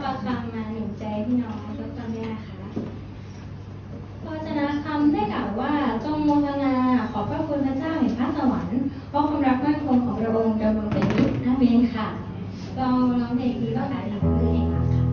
ประคำมาหนุนใจพี่น้องทุกคนด้วยนะคะพระวจนะคำได้กล่าวว่าจงโมทนาขอบพระคุณพระเจ้าแห่งพระสวรรค์เพราะความรักมั่นคงของพระองค์ดำรงแต่นิจอาเมนค่ะเราร้องเพลงนี้ว่าการทำเพื่อให้รักค่ะ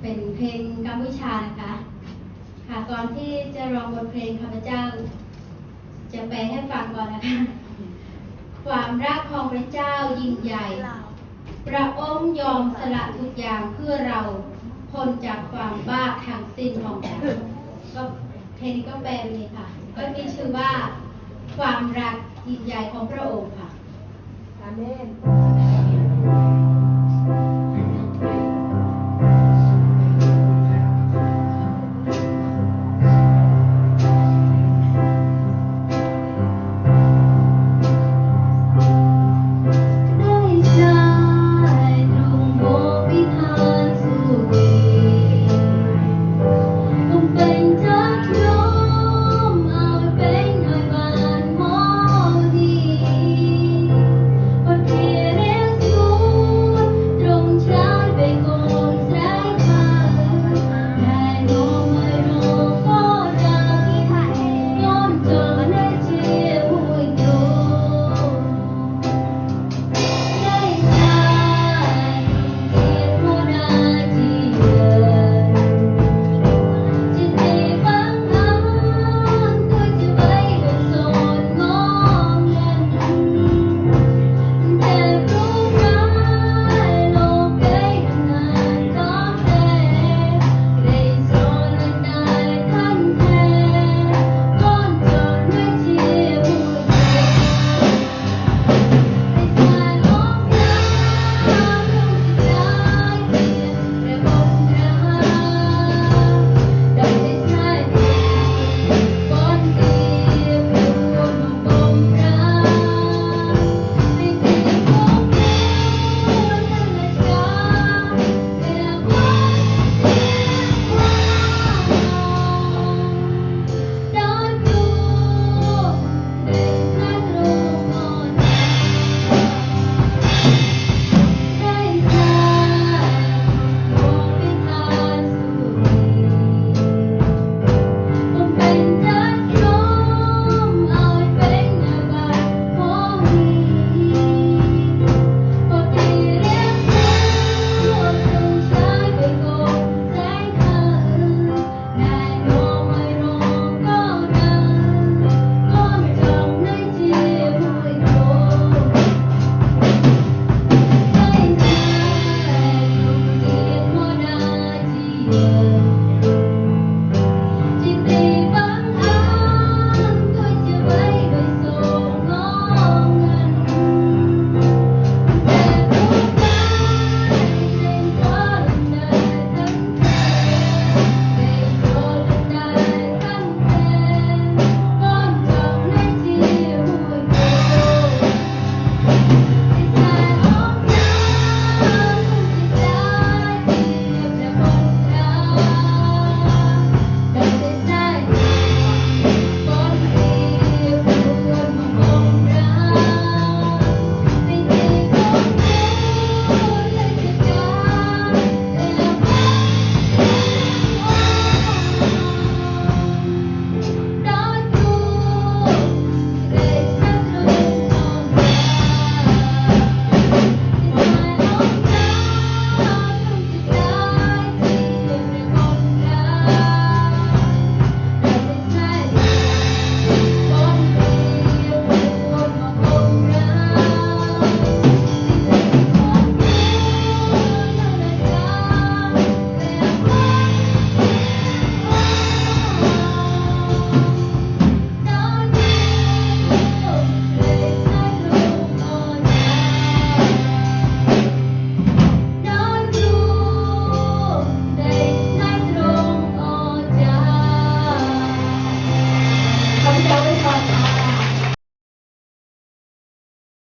เป็นเพลงกัมพูชานะคะค่ะก่อนที่จะร้องบทเพลงข้าพเจ้าจะแปลให้ฟังก่อนนะคะความรักของพระเจ้ายิ่งใหญ่พระองค์ยอมสละทุกอย่างเพื่อเราพ้นจากความบ้าทั้งสิ้นของเราก็เพลงนี้ก็แปลเลยค่ะก็มีชื่อว่าความรักยิ่งใหญ่ของพระองค์ค่ะอาเมน